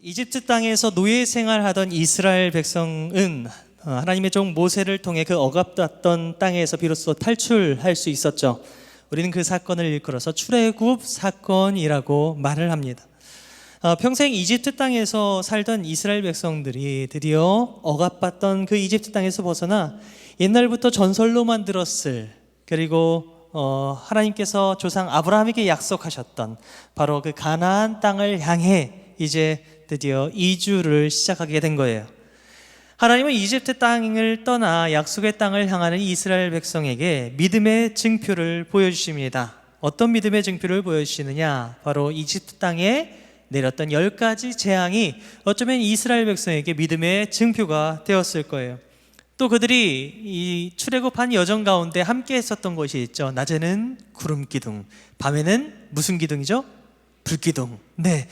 이집트 땅에서 노예 생활하던 이스라엘 백성은 하나님의 종 모세를 통해 그 억압받던 땅에서 비로소 탈출할 수 있었죠. 우리는 그 사건을 일컬어서 출애굽 사건이라고 말을 합니다. 평생 이집트 땅에서 살던 이스라엘 백성들이 드디어 억압받던 그 이집트 땅에서 벗어나 옛날부터 전설로만 들었을, 그리고 하나님께서 조상 아브라함에게 약속하셨던 바로 그 가나안 땅을 향해 이제 드디어 이주를 시작하게 된 거예요. 하나님은 이집트 땅을 떠나 약속의 땅을 향하는 이스라엘 백성에게 믿음의 증표를 보여주십니다. 어떤 믿음의 증표를 보여주시느냐? 바로 이집트 땅에 내렸던 10가지 재앙이 어쩌면 이스라엘 백성에게 믿음의 증표가 되었을 거예요. 또 그들이 이 출애굽한 여정 가운데 함께 했었던 것이 있죠. 낮에는 구름 기둥, 밤에는 무슨 기둥이죠? 불기둥. 네,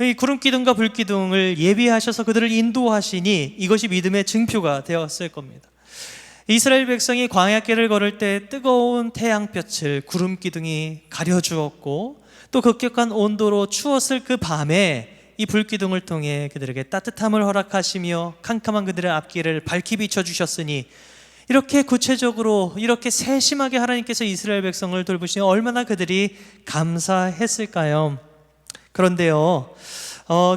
이 구름 기둥과 불 기둥을 예비하셔서 그들을 인도하시니 이것이 믿음의 증표가 되었을 겁니다. 이스라엘 백성이 광야길을 걸을 때 뜨거운 태양볕을 구름 기둥이 가려주었고, 또 급격한 온도로 추웠을 그 밤에 이 불기둥을 통해 그들에게 따뜻함을 허락하시며 캄캄한 그들의 앞길을 밝히 비춰주셨으니, 이렇게 구체적으로 이렇게 세심하게 하나님께서 이스라엘 백성을 돌보시니 얼마나 그들이 감사했을까요? 그런데요,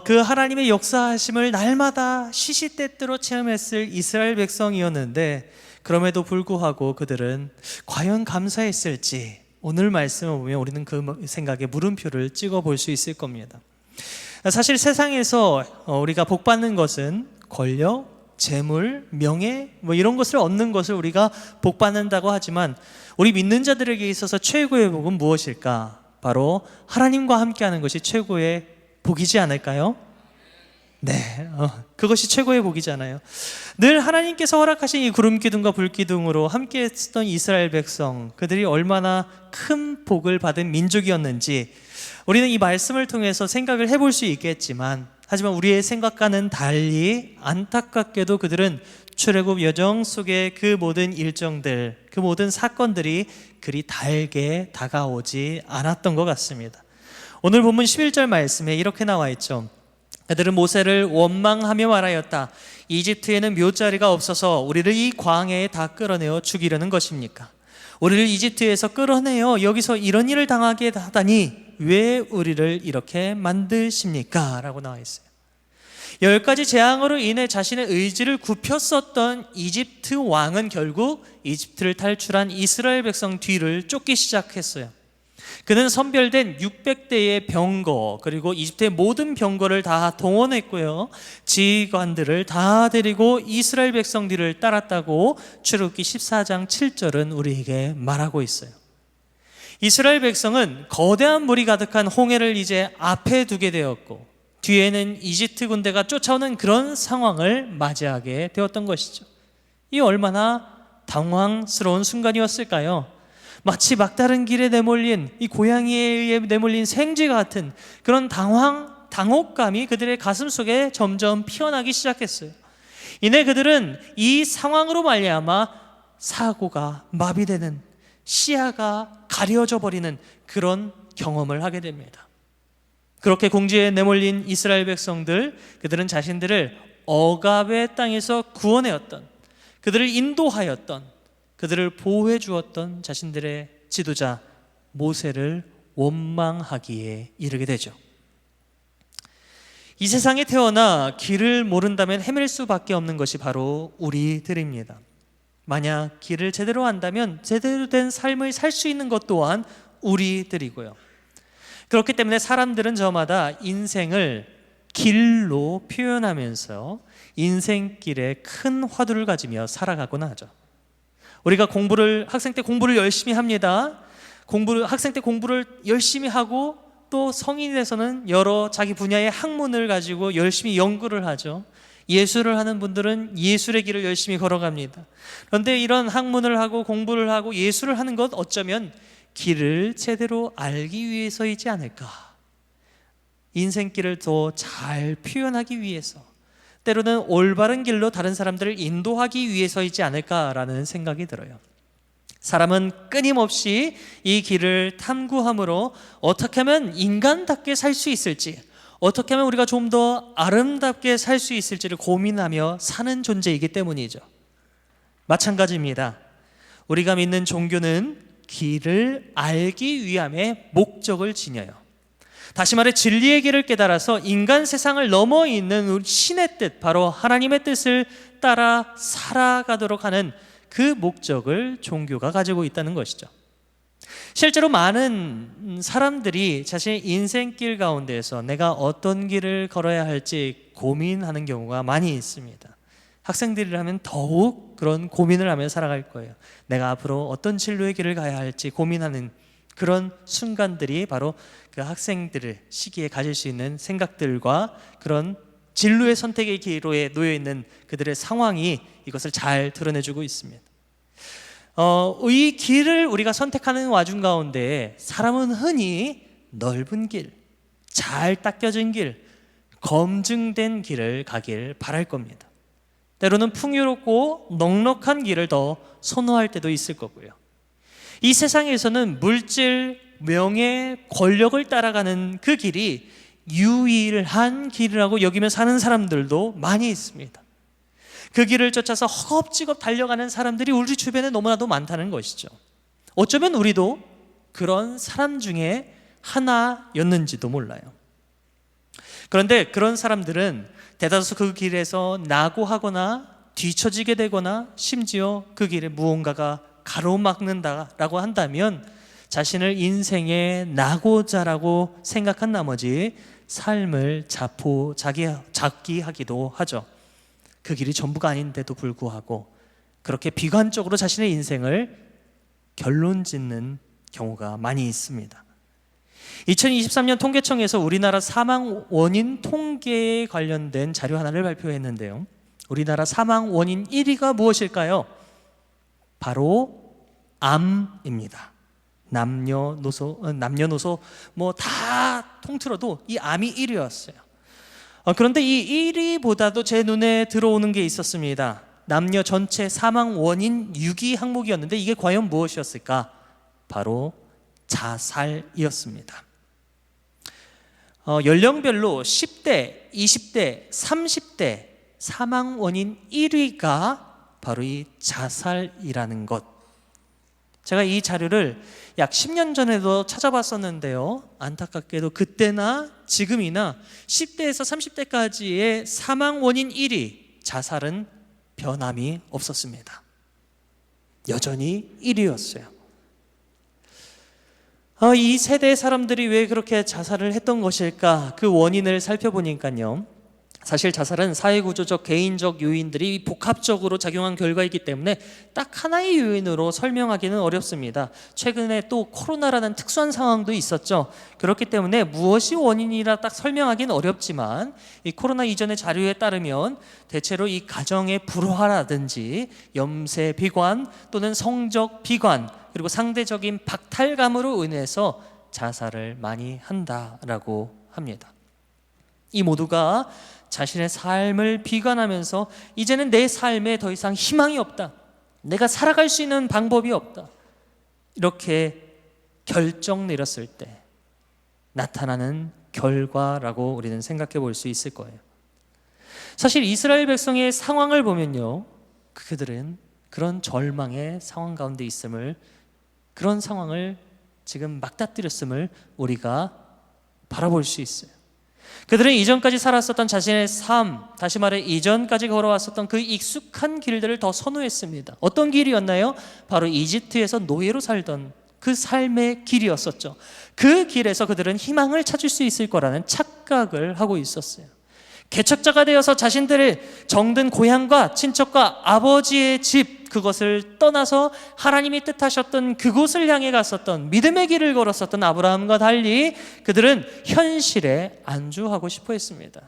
그 하나님의 역사하심을 날마다 시시때때로 체험했을 이스라엘 백성이었는데, 그럼에도 불구하고 그들은 과연 감사했을지 오늘 말씀을 보면 우리는 그 생각에 물음표를 찍어 볼 수 있을 겁니다. 사실 세상에서 우리가 복받는 것은 권력, 재물, 명예 이런 것을 얻는 것을 우리가 복받는다고 하지만, 우리 믿는 자들에게 있어서 최고의 복은 무엇일까? 바로 하나님과 함께하는 것이 최고의 복이지 않을까요? 네, 그것이 최고의 복이잖아요. 늘 하나님께서 허락하신 이 구름 기둥과 불 기둥으로 함께 했던 이스라엘 백성, 그들이 얼마나 큰 복을 받은 민족이었는지 우리는 이 말씀을 통해서 생각을 해볼 수 있겠지만, 하지만 우리의 생각과는 달리 안타깝게도 그들은 출애굽 여정 속의 그 모든 일정들, 그 모든 사건들이 그리 달게 다가오지 않았던 것 같습니다. 오늘 본문 11절 말씀에 이렇게 나와 있죠. 그들은 모세를 원망하며 말하였다. 이집트에는 묘자리가 없어서 우리를 이 광야에 다 끌어내어 죽이려는 것입니까? 우리를 이집트에서 끌어내어 여기서 이런 일을 당하게 하다니 왜 우리를 이렇게 만드십니까? 라고 나와 있어요. 10가지 재앙으로 인해 자신의 의지를 굽혔었던 이집트 왕은 결국 이집트를 탈출한 이스라엘 백성 뒤를 쫓기 시작했어요. 그는 선별된 600대의 병거, 그리고 이집트의 모든 병거를 다 동원했고요, 지휘관들을 다 데리고 이스라엘 백성 뒤를 따랐다고 출애굽기 14장 7절은 우리에게 말하고 있어요. 이스라엘 백성은 거대한 물이 가득한 홍해를 이제 앞에 두게 되었고, 뒤에는 이집트 군대가 쫓아오는 그런 상황을 맞이하게 되었던 것이죠. 이 얼마나 당황스러운 순간이었을까요? 마치 막다른 길에 내몰린 이 고양이에 의해 내몰린 생쥐 같은 그런 당혹감이 그들의 가슴 속에 점점 피어나기 시작했어요. 이내 그들은 이 상황으로 말미암아 사고가 마비되는, 시야가 가려져 버리는 그런 경험을 하게 됩니다. 그렇게 공지에 내몰린 이스라엘 백성들, 그들은 자신들을 억압의 땅에서 구원해왔던, 그들을 인도하였던, 그들을 보호해 주었던 자신들의 지도자 모세를 원망하기에 이르게 되죠. 이 세상에 태어나 길을 모른다면 헤맬 수밖에 없는 것이 바로 우리들입니다. 만약 길을 제대로 안다면 제대로 된 삶을 살 수 있는 것 또한 우리들이고요. 그렇기 때문에 사람들은 저마다 인생을 길로 표현하면서 인생길에 큰 화두를 가지며 살아가곤 하죠. 우리가 학생 때 공부를 열심히 합니다. 학생 때 공부를 열심히 하고 또 성인이 돼서는 여러 자기 분야의 학문을 가지고 열심히 연구를 하죠. 예술을 하는 분들은 예술의 길을 열심히 걸어갑니다. 그런데 이런 학문을 하고 공부를 하고 예술을 하는 것, 어쩌면 길을 제대로 알기 위해서이지 않을까? 인생길을 더 잘 표현하기 위해서, 때로는 올바른 길로 다른 사람들을 인도하기 위해서이지 않을까라는 생각이 들어요. 사람은 끊임없이 이 길을 탐구함으로 어떻게 하면 인간답게 살 수 있을지, 어떻게 하면 우리가 좀 더 아름답게 살 수 있을지를 고민하며 사는 존재이기 때문이죠. 마찬가지입니다. 우리가 믿는 종교는 길을 알기 위함의 목적을 지녀요. 다시 말해 진리의 길을 깨달아서 인간 세상을 넘어 있는 우리 신의 뜻, 바로 하나님의 뜻을 따라 살아가도록 하는 그 목적을 종교가 가지고 있다는 것이죠. 실제로 많은 사람들이 자신의 인생길 가운데에서 내가 어떤 길을 걸어야 할지 고민하는 경우가 많이 있습니다. 학생들이라면 더욱 그런 고민을 하며 살아갈 거예요. 내가 앞으로 어떤 진로의 길을 가야 할지 고민하는 그런 순간들이 바로 그 학생들의 시기에 가질 수 있는 생각들과 그런 진로의 선택의 기로에 놓여 있는 그들의 상황이 이것을 잘 드러내주고 있습니다. 이 길을 우리가 선택하는 와중 가운데 사람은 흔히 넓은 길, 잘 닦여진 길, 검증된 길을 가길 바랄 겁니다. 때로는 풍요롭고 넉넉한 길을 더 선호할 때도 있을 거고요. 이 세상에서는 물질, 명예, 권력을 따라가는 그 길이 유일한 길이라고 여기며 사는 사람들도 많이 있습니다. 그 길을 쫓아서 허겁지겁 달려가는 사람들이 우리 주변에 너무나도 많다는 것이죠. 어쩌면 우리도 그런 사람 중에 하나였는지도 몰라요. 그런데 그런 사람들은 대다수 그 길에서 낙오하거나 뒤처지게 되거나 심지어 그 길에 무언가가 가로막는다라고 한다면 자신을 인생의 낙오자라고 생각한 나머지 삶을 자기하기도 하죠. 그 길이 전부가 아닌데도 불구하고 그렇게 비관적으로 자신의 인생을 결론 짓는 경우가 많이 있습니다. 2023년 통계청에서 우리나라 사망 원인 통계에 관련된 자료 하나를 발표했는데요. 우리나라 사망 원인 1위가 무엇일까요? 바로 암입니다. 남녀노소 뭐 다 통틀어도 이 암이 1위였어요. 그런데 이 1위보다도 제 눈에 들어오는 게 있었습니다. 남녀 전체 사망 원인 6위 항목이었는데 이게 과연 무엇이었을까? 바로 자살이었습니다. 연령별로 10대, 20대, 30대 사망 원인 1위가 바로 이 자살이라는 것. 제가 이 자료를 약 10년 전에도 찾아봤었는데요. 안타깝게도 그때나 지금이나 10대에서 30대까지의 사망 원인 1위 자살은 변함이 없었습니다. 여전히 1위였어요. 이 세대의 사람들이 왜 그렇게 자살을 했던 것일까? 그 원인을 살펴보니까요. 사실 자살은 사회구조적, 개인적 요인들이 복합적으로 작용한 결과이기 때문에 딱 하나의 요인으로 설명하기는 어렵습니다. 최근에 또 코로나라는 특수한 상황도 있었죠. 그렇기 때문에 무엇이 원인이라 딱 설명하기는 어렵지만 이 코로나 이전의 자료에 따르면 대체로 이 가정의 불화라든지 염세 비관 또는 성적 비관 그리고 상대적인 박탈감으로 인해서 자살을 많이 한다라고 합니다. 이 모두가 자신의 삶을 비관하면서 이제는 내 삶에 더 이상 희망이 없다, 내가 살아갈 수 있는 방법이 없다, 이렇게 결정 내렸을 때 나타나는 결과라고 우리는 생각해 볼 수 있을 거예요. 사실 이스라엘 백성의 상황을 보면요, 그들은 그런 절망의 상황 가운데 있음을, 그런 상황을 지금 막다뜨렸음을 우리가 바라볼 수 있어요. 그들은 이전까지 살았었던 자신의 삶, 다시 말해 이전까지 걸어왔었던 그 익숙한 길들을 더 선호했습니다. 어떤 길이었나요? 바로 이집트에서 노예로 살던 그 삶의 길이었었죠. 그 길에서 그들은 희망을 찾을 수 있을 거라는 착각을 하고 있었어요. 개척자가 되어서 자신들의 정든 고향과 친척과 아버지의 집, 그것을 떠나서 하나님이 뜻하셨던 그곳을 향해 갔었던 믿음의 길을 걸었었던 아브라함과 달리 그들은 현실에 안주하고 싶어 했습니다.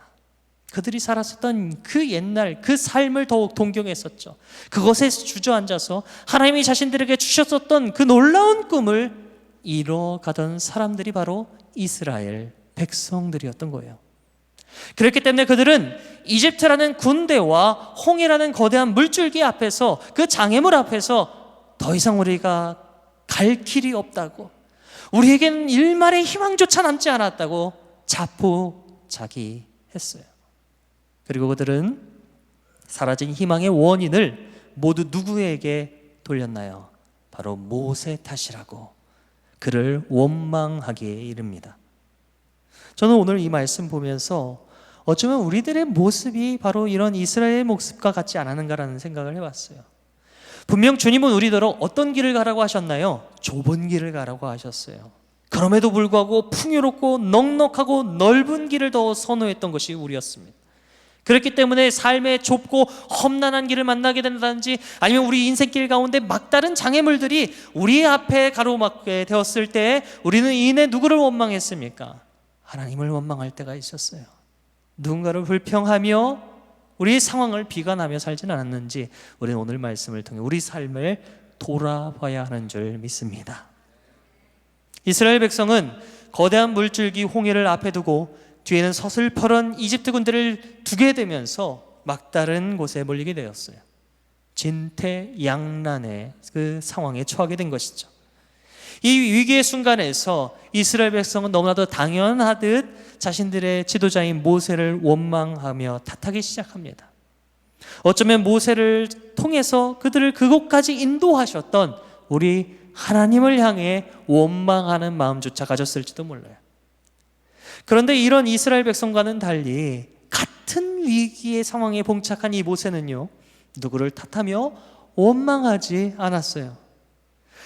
그들이 살았었던 그 옛날 그 삶을 더욱 동경했었죠. 그것에 주저앉아서 하나님이 자신들에게 주셨었던 그 놀라운 꿈을 이뤄가던 사람들이 바로 이스라엘 백성들이었던 거예요. 그렇기 때문에 그들은 이집트라는 군대와 홍해라는 거대한 물줄기 앞에서, 그 장애물 앞에서 더 이상 우리가 갈 길이 없다고, 우리에게는 일말의 희망조차 남지 않았다고 자기했어요. 그리고 그들은 사라진 희망의 원인을 모두 누구에게 돌렸나요? 바로 모세 탓이라고 그를 원망하기에 이릅니다. 저는 오늘 이 말씀 보면서 어쩌면 우리들의 모습이 바로 이런 이스라엘의 모습과 같지 않았는가라는 생각을 해봤어요. 분명 주님은 우리더러 어떤 길을 가라고 하셨나요? 좁은 길을 가라고 하셨어요. 그럼에도 불구하고 풍요롭고 넉넉하고 넓은 길을 더 선호했던 것이 우리였습니다. 그렇기 때문에 삶의 좁고 험난한 길을 만나게 된다든지 아니면 우리 인생길 가운데 막다른 장애물들이 우리 앞에 가로막게 되었을 때 우리는 이내 누구를 원망했습니까? 하나님을 원망할 때가 있었어요. 누군가를 불평하며 우리의 상황을 비관하며 살지는 않았는지 우리는 오늘 말씀을 통해 우리 삶을 돌아봐야 하는 줄 믿습니다. 이스라엘 백성은 거대한 물줄기 홍해를 앞에 두고 뒤에는 서슬퍼런 이집트 군대를 두게 되면서 막다른 곳에 몰리게 되었어요. 진퇴양난의 그 상황에 처하게 된 것이죠. 이 위기의 순간에서 이스라엘 백성은 너무나도 당연하듯 자신들의 지도자인 모세를 원망하며 탓하기 시작합니다. 어쩌면 모세를 통해서 그들을 그곳까지 인도하셨던 우리 하나님을 향해 원망하는 마음조차 가졌을지도 몰라요. 그런데 이런 이스라엘 백성과는 달리 같은 위기의 상황에 봉착한 이 모세는요, 누구를 탓하며 원망하지 않았어요.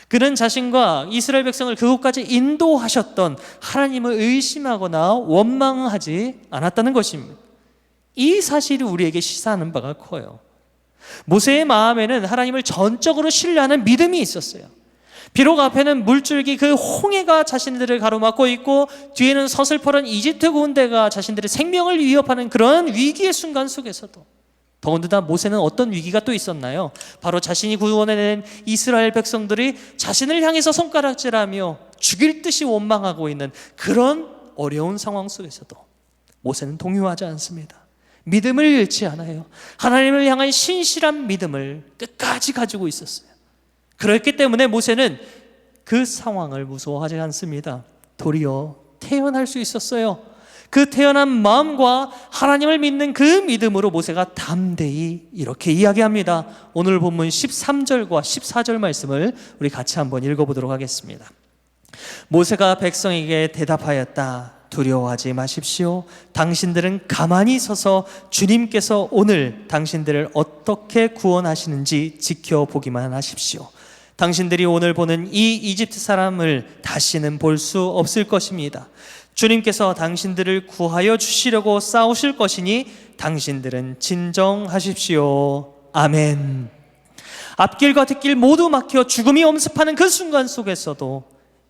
그는 자신과 이스라엘 백성을 그곳까지 인도하셨던 하나님을 의심하거나 원망하지 않았다는 것입니다. 이 사실이 우리에게 시사하는 바가 커요. 모세의 마음에는 하나님을 전적으로 신뢰하는 믿음이 있었어요. 비록 앞에는 물줄기 그 홍해가 자신들을 가로막고 있고 뒤에는 서슬퍼런 이집트 군대가 자신들의 생명을 위협하는 그런 위기의 순간 속에서도 더군다나 모세는 어떤 위기가 또 있었나요? 바로 자신이 구원해낸 이스라엘 백성들이 자신을 향해서 손가락질하며 죽일 듯이 원망하고 있는 그런 어려운 상황 속에서도 모세는 동요하지 않습니다. 믿음을 잃지 않아요. 하나님을 향한 신실한 믿음을 끝까지 가지고 있었어요. 그렇기 때문에 모세는 그 상황을 무서워하지 않습니다. 도리어 태어날 수 있었어요. 그 태어난 마음과 하나님을 믿는 그 믿음으로 모세가 담대히 이렇게 이야기합니다. 오늘 본문 13절과 14절 말씀을 우리 같이 한번 읽어보도록 하겠습니다. 모세가 백성에게 대답하였다. 두려워하지 마십시오. 당신들은 가만히 서서 주님께서 오늘 당신들을 어떻게 구원하시는지 지켜보기만 하십시오. 당신들이 오늘 보는 이 이집트 사람을 다시는 볼 수 없을 것입니다. 주님께서 당신들을 구하여 주시려고 싸우실 것이니 당신들은 진정하십시오. 아멘. 앞길과 뒷길 모두 막혀 죽음이 엄습하는 그 순간 속에서도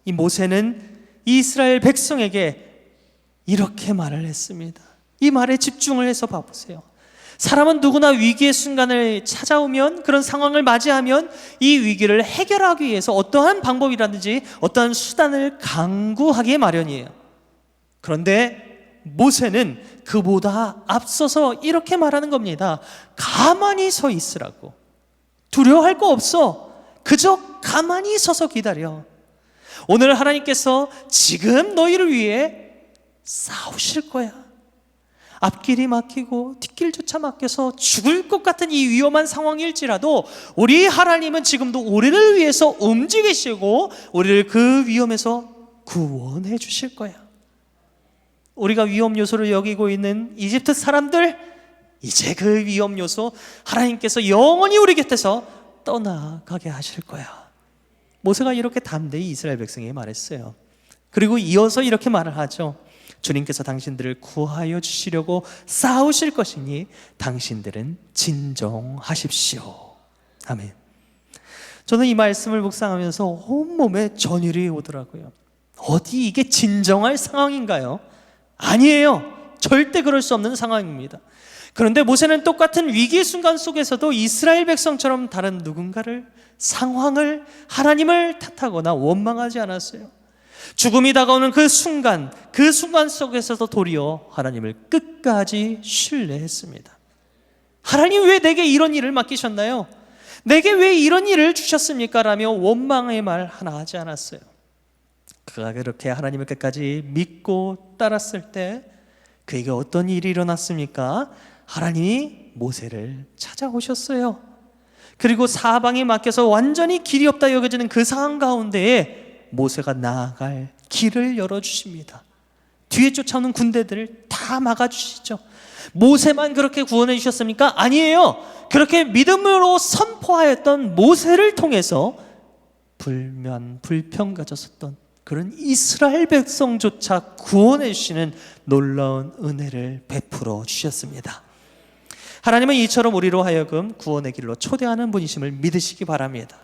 이 모세는 이스라엘 백성에게 이렇게 말을 했습니다. 이 말에 집중을 해서 봐보세요. 사람은 누구나 위기의 순간을 찾아오면, 그런 상황을 맞이하면 이 위기를 해결하기 위해서 어떠한 방법이라든지 어떠한 수단을 강구하기에 마련이에요. 그런데 모세는 그보다 앞서서 이렇게 말하는 겁니다. 가만히 서 있으라고. 두려워할 거 없어. 그저 가만히 서서 기다려. 오늘 하나님께서 지금 너희를 위해 싸우실 거야. 앞길이 막히고 뒷길조차 막혀서 죽을 것 같은 이 위험한 상황일지라도 우리 하나님은 지금도 우리를 위해서 움직이시고 우리를 그 위험에서 구원해 주실 거야. 우리가 위험 요소를 여기고 있는 이집트 사람들, 이제 그 위험 요소 하나님께서 영원히 우리 곁에서 떠나가게 하실 거야. 모세가 이렇게 담대히 이스라엘 백성에게 말했어요. 그리고 이어서 이렇게 말을 하죠. 주님께서 당신들을 구하여 주시려고 싸우실 것이니 당신들은 진정하십시오. 아멘. 저는 이 말씀을 묵상하면서 온몸에 전율이 오더라고요. 어디 이게 진정할 상황인가요? 아니에요. 절대 그럴 수 없는 상황입니다. 그런데 모세는 똑같은 위기의 순간 속에서도 이스라엘 백성처럼 다른 누군가를, 상황을, 하나님을 탓하거나 원망하지 않았어요. 죽음이 다가오는 그 순간 속에서도 도리어 하나님을 끝까지 신뢰했습니다. 하나님, 왜 내게 이런 일을 맡기셨나요? 내게 왜 이런 일을 주셨습니까? 라며 원망의 말 하나 하지 않았어요. 그가 그렇게 하나님을 끝까지 믿고 따랐을 때 그에게 어떤 일이 일어났습니까? 하나님이 모세를 찾아오셨어요. 그리고 사방이 막혀서 완전히 길이 없다 여겨지는 그 상황 가운데에 모세가 나아갈 길을 열어주십니다. 뒤에 쫓아오는 군대들을 다 막아주시죠. 모세만 그렇게 구원해 주셨습니까? 아니에요. 그렇게 믿음으로 선포하였던 모세를 통해서 불평 가졌었던 그런 이스라엘 백성조차 구원해 주시는 놀라운 은혜를 베풀어 주셨습니다. 하나님은 이처럼 우리로 하여금 구원의 길로 초대하는 분이심을 믿으시기 바랍니다.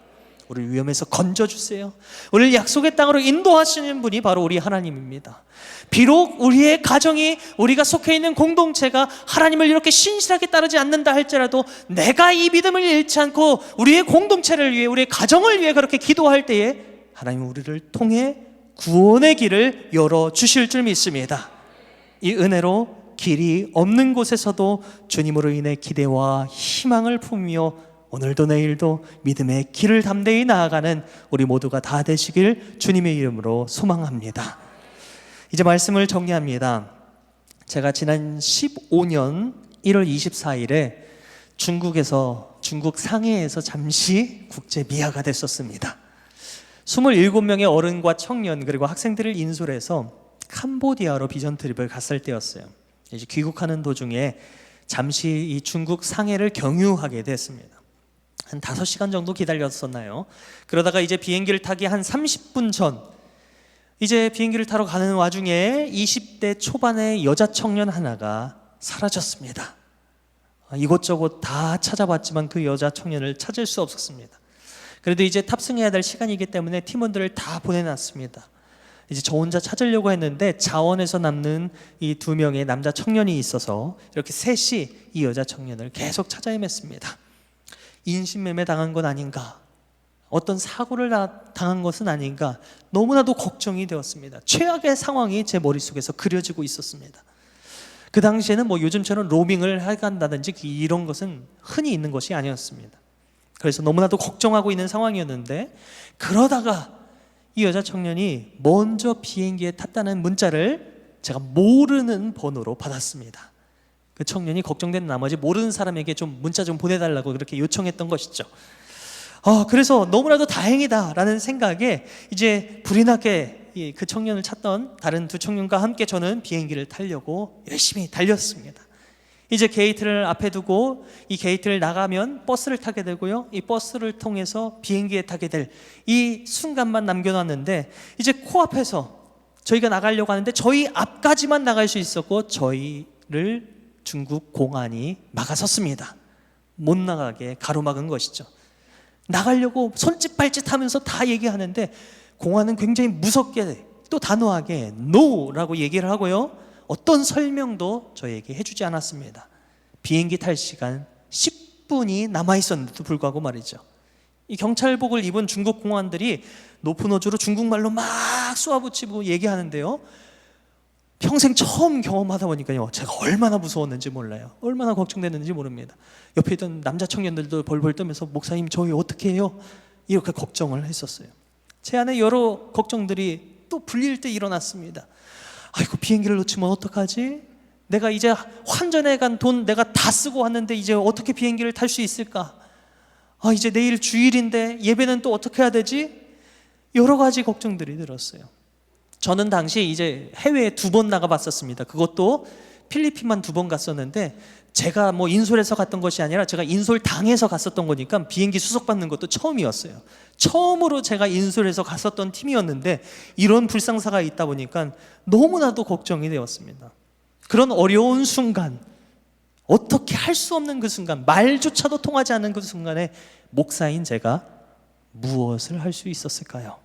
우리를 위험에서 건져주세요. 우리를 약속의 땅으로 인도하시는 분이 바로 우리 하나님입니다. 비록 우리의 가정이, 우리가 속해 있는 공동체가 하나님을 이렇게 신실하게 따르지 않는다 할지라도 내가 이 믿음을 잃지 않고 우리의 공동체를 위해, 우리의 가정을 위해 그렇게 기도할 때에 하나님은 우리를 통해 구원의 길을 열어주실 줄 믿습니다. 이 은혜로 길이 없는 곳에서도 주님으로 인해 기대와 희망을 품으며 오늘도 내일도 믿음의 길을 담대히 나아가는 우리 모두가 다 되시길 주님의 이름으로 소망합니다. 이제 말씀을 정리합니다. 제가 지난 15년 1월 24일에 중국 상해에서 잠시 국제 미아가 됐었습니다. 27명의 어른과 청년 그리고 학생들을 인솔해서 캄보디아로 비전 트립을 갔을 때였어요. 이제 귀국하는 도중에 잠시 이 중국 상해를 경유하게 됐습니다. 한 5시간 정도 기다렸었나요? 그러다가 이제 비행기를 타기 한 30분 전, 이제 비행기를 타러 가는 와중에 20대 초반의 여자 청년 하나가 사라졌습니다. 이곳저곳 다 찾아봤지만 그 여자 청년을 찾을 수 없었습니다. 그래도 이제 탑승해야 될 시간이기 때문에 팀원들을 다 보내놨습니다. 이제 저 혼자 찾으려고 했는데 자원에서 남는 이 2명의 남자 청년이 있어서 이렇게 셋이 이 여자 청년을 계속 찾아 헤맸습니다. 인신매매 당한 건 아닌가, 어떤 사고를 당한 것은 아닌가, 너무나도 걱정이 되었습니다. 최악의 상황이 제 머릿속에서 그려지고 있었습니다. 그 당시에는 뭐 요즘처럼 로밍을 한다든지 이런 것은 흔히 있는 것이 아니었습니다. 그래서 너무나도 걱정하고 있는 상황이었는데, 그러다가 이 여자 청년이 먼저 비행기에 탔다는 문자를 제가 모르는 번호로 받았습니다. 그 청년이 걱정된 나머지 모르는 사람에게 좀 문자 좀 보내달라고 그렇게 요청했던 것이죠. 그래서 너무나도 다행이다라는 생각에 이제 불이 나게 그 청년을 찾던 다른 2 청년과 함께 저는 비행기를 타려고 열심히 달렸습니다. 이제 게이트를 앞에 두고 이 게이트를 나가면 버스를 타게 되고요, 이 버스를 통해서 비행기에 타게 될 이 순간만 남겨놨는데, 이제 코앞에서 저희가 나가려고 하는데 저희 앞까지만 나갈 수 있었고 저희를 중국 공안이 막아섰습니다. 못 나가게 가로막은 것이죠. 나가려고 손짓 발짓 하면서 다 얘기하는데 공안은 굉장히 무섭게 또 단호하게 NO라고 얘기를 하고요, 어떤 설명도 저에게 해주지 않았습니다. 비행기 탈 시간 10분이 남아있었는데도 불구하고 말이죠, 이 경찰복을 입은 중국 공안들이 높은 어조로 중국말로 막 쏘아붙이고 얘기하는데요, 평생 처음 경험하다 보니까요, 제가 얼마나 무서웠는지 몰라요. 얼마나 걱정됐는지 모릅니다. 옆에 있던 남자 청년들도 벌벌 떠면서 목사님 저희 어떻게 해요? 이렇게 걱정을 했었어요. 제 안에 여러 걱정들이 또 불릴 때 일어났습니다. 아이고, 비행기를 놓치면 어떡하지? 내가 이제 환전해 간 돈 내가 다 쓰고 왔는데 이제 어떻게 비행기를 탈 수 있을까? 이제 내일 주일인데 예배는 또 어떻게 해야 되지? 여러 가지 걱정들이 들었어요. 저는 당시 이제 해외에 2번 나가봤었습니다. 그것도 필리핀만 2번 갔었는데, 제가 뭐 인솔해서 갔던 것이 아니라 제가 인솔 당해서 갔었던 거니까 비행기 수속받는 것도 처음이었어요. 처음으로 제가 인솔해서 갔었던 팀이었는데 이런 불상사가 있다 보니까 너무나도 걱정이 되었습니다. 그런 어려운 순간, 어떻게 할 수 없는 그 순간, 말조차도 통하지 않는 그 순간에 목사인 제가 무엇을 할 수 있었을까요?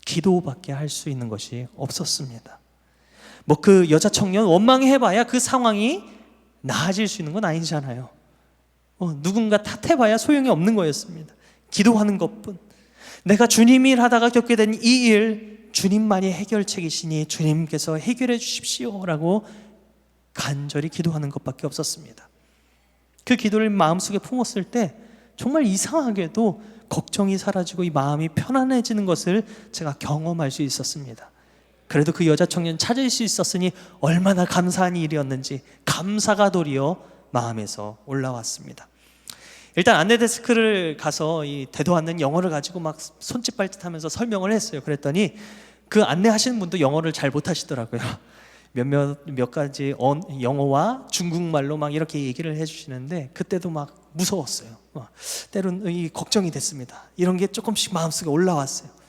기도밖에 할 수 있는 것이 없었습니다. 뭐 그 여자 청년 원망해봐야 그 상황이 나아질 수 있는 건 아니잖아요. 누군가 탓해봐야 소용이 없는 거였습니다. 기도하는 것뿐. 내가 주님 일 하다가 겪게 된 이 일, 주님만이 해결책이시니 주님께서 해결해 주십시오 라고 간절히 기도하는 것밖에 없었습니다. 그 기도를 마음속에 품었을 때 정말 이상하게도 걱정이 사라지고 이 마음이 편안해지는 것을 제가 경험할 수 있었습니다. 그래도 그 여자 청년 찾을 수 있었으니 얼마나 감사한 일이었는지 감사가 도리어 마음에서 올라왔습니다. 일단 안내데스크를 가서 이 되도 않는 영어를 가지고 막 손짓발짓하면서 설명을 했어요. 그랬더니 그 안내하시는 분도 영어를 잘 못하시더라고요. 몇 가지 영어와 중국말로 막 이렇게 얘기를 해주시는데 그때도 막 무서웠어요. 때로는 걱정이 됐습니다. 이런 게 조금씩 마음속에 올라왔어요.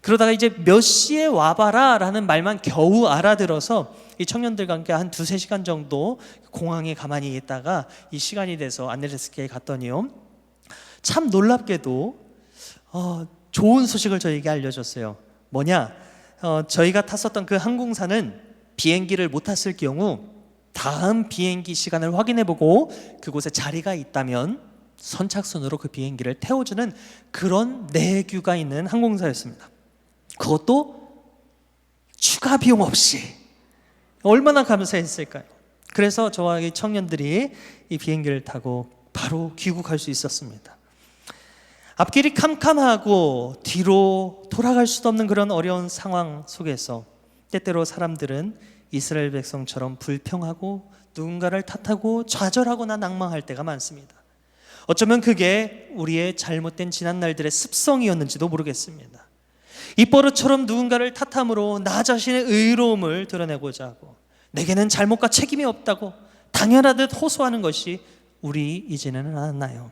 그러다가 이제 몇 시에 와봐라 라는 말만 겨우 알아들어서 이 청년들과 함께 한 2-3시간 정도 공항에 가만히 있다가 이 시간이 돼서 안내데스크에 갔더니요, 참 놀랍게도 좋은 소식을 저에게 알려줬어요. 뭐냐, 저희가 탔었던 그 항공사는 비행기를 못 탔을 경우 다음 비행기 시간을 확인해보고 그곳에 자리가 있다면 선착순으로 그 비행기를 태워주는 그런 내규가 있는 항공사였습니다. 그것도 추가 비용 없이. 얼마나 감사했을까요? 그래서 저와 이 청년들이 이 비행기를 타고 바로 귀국할 수 있었습니다. 앞길이 캄캄하고 뒤로 돌아갈 수도 없는 그런 어려운 상황 속에서 때때로 사람들은 이스라엘 백성처럼 불평하고 누군가를 탓하고 좌절하거나 낭망할 때가 많습니다. 어쩌면 그게 우리의 잘못된 지난 날들의 습성이었는지도 모르겠습니다. 입버릇처럼 누군가를 탓함으로 나 자신의 의로움을 드러내고자 하고 내게는 잘못과 책임이 없다고 당연하듯 호소하는 것이 우리이지는 않나요?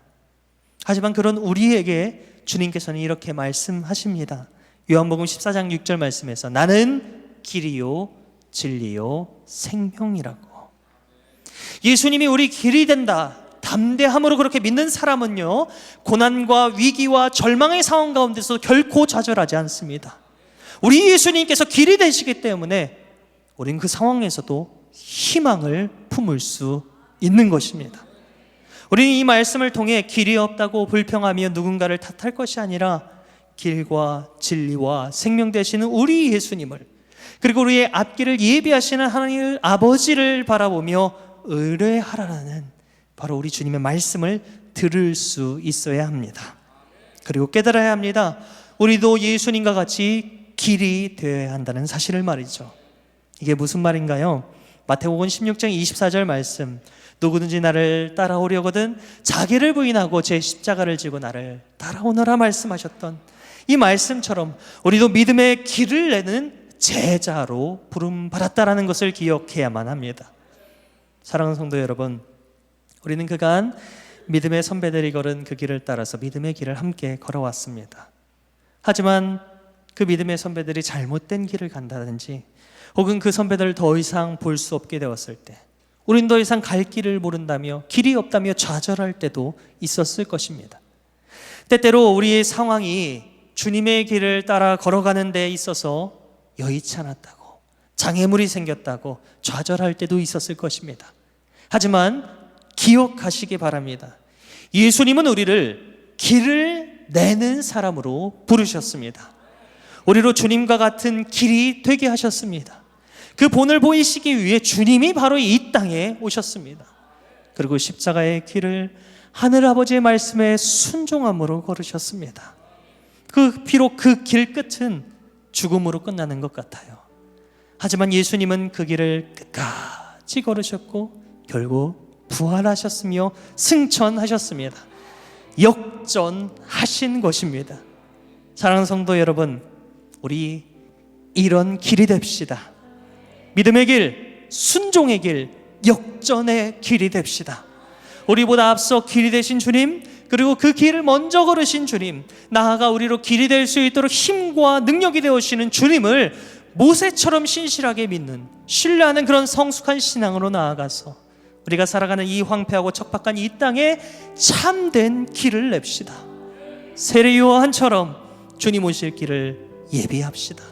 하지만 그런 우리에게 주님께서는 이렇게 말씀하십니다. 요한복음 14장 6절 말씀에서 나는 길이요 진리요 생명이라고. 예수님이 우리 길이 된다, 담대함으로 그렇게 믿는 사람은요, 고난과 위기와 절망의 상황 가운데서 결코 좌절하지 않습니다. 우리 예수님께서 길이 되시기 때문에 우리는 그 상황에서도 희망을 품을 수 있는 것입니다. 우리는 이 말씀을 통해 길이 없다고 불평하며 누군가를 탓할 것이 아니라 길과 진리와 생명 되시는 우리 예수님을, 그리고 우리의 앞길을 예비하시는 하나님 아버지를 바라보며 의뢰하라는 바로 우리 주님의 말씀을 들을 수 있어야 합니다. 그리고 깨달아야 합니다. 우리도 예수님과 같이 길이 되어야 한다는 사실을 말이죠. 이게 무슨 말인가요? 마태복음 16장 24절 말씀, 누구든지 나를 따라오려거든 자기를 부인하고 제 십자가를 지고 나를 따라오너라 말씀하셨던 이 말씀처럼 우리도 믿음의 길을 내는 제자로 부름받았다라는 것을 기억해야만 합니다. 사랑하는 성도 여러분, 우리는 그간 믿음의 선배들이 걸은 그 길을 따라서 믿음의 길을 함께 걸어왔습니다. 하지만 그 믿음의 선배들이 잘못된 길을 간다든지 혹은 그 선배들을 더 이상 볼 수 없게 되었을 때 우린 더 이상 갈 길을 모른다며 길이 없다며 좌절할 때도 있었을 것입니다. 때때로 우리의 상황이 주님의 길을 따라 걸어가는 데 있어서 여의치 않았다고, 장애물이 생겼다고 좌절할 때도 있었을 것입니다. 하지만 기억하시기 바랍니다. 예수님은 우리를 길을 내는 사람으로 부르셨습니다. 우리로 주님과 같은 길이 되게 하셨습니다. 그 본을 보이시기 위해 주님이 바로 이 땅에 오셨습니다. 그리고 십자가의 길을 하늘아버지의 말씀에 순종함으로 걸으셨습니다. 비록 그 길 끝은 죽음으로 끝나는 것 같아요. 하지만 예수님은 그 길을 끝까지 걸으셨고 결국 부활하셨으며 승천하셨습니다. 역전하신 것입니다. 사랑하는 성도 여러분, 우리 이런 길이 됩시다. 믿음의 길, 순종의 길, 역전의 길이 됩시다. 우리보다 앞서 길이 되신 주님, 그리고 그 길을 먼저 걸으신 주님, 나아가 우리로 길이 될 수 있도록 힘과 능력이 되어주시는 주님을 모세처럼 신실하게 믿는, 신뢰하는 그런 성숙한 신앙으로 나아가서 우리가 살아가는 이 황폐하고 척박한 이 땅에 참된 길을 냅시다. 세례 요한처럼 주님 오실 길을 예비합시다.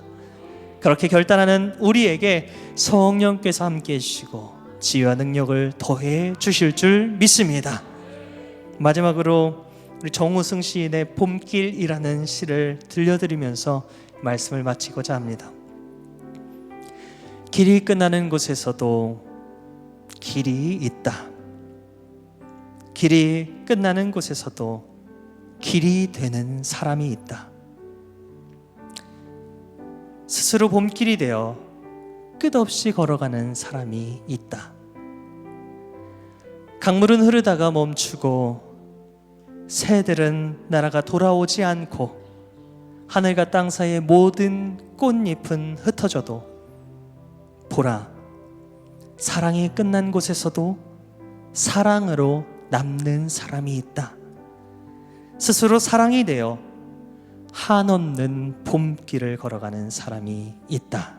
그렇게 결단하는 우리에게 성령께서 함께 해주시고 지혜와 능력을 더해 주실 줄 믿습니다. 마지막으로 우리 정우승 시인의 봄길이라는 시를 들려드리면서 말씀을 마치고자 합니다. 길이 끝나는 곳에서도 길이 있다. 길이 끝나는 곳에서도 길이 되는 사람이 있다. 스스로 봄길이 되어 끝없이 걸어가는 사람이 있다. 강물은 흐르다가 멈추고 새들은 날아가 돌아오지 않고 하늘과 땅 사이의 모든 꽃잎은 흩어져도 보라, 사랑이 끝난 곳에서도 사랑으로 남는 사람이 있다. 스스로 사랑이 되어 한없는 봄길을 걸어가는 사람이 있다.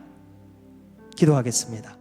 기도하겠습니다.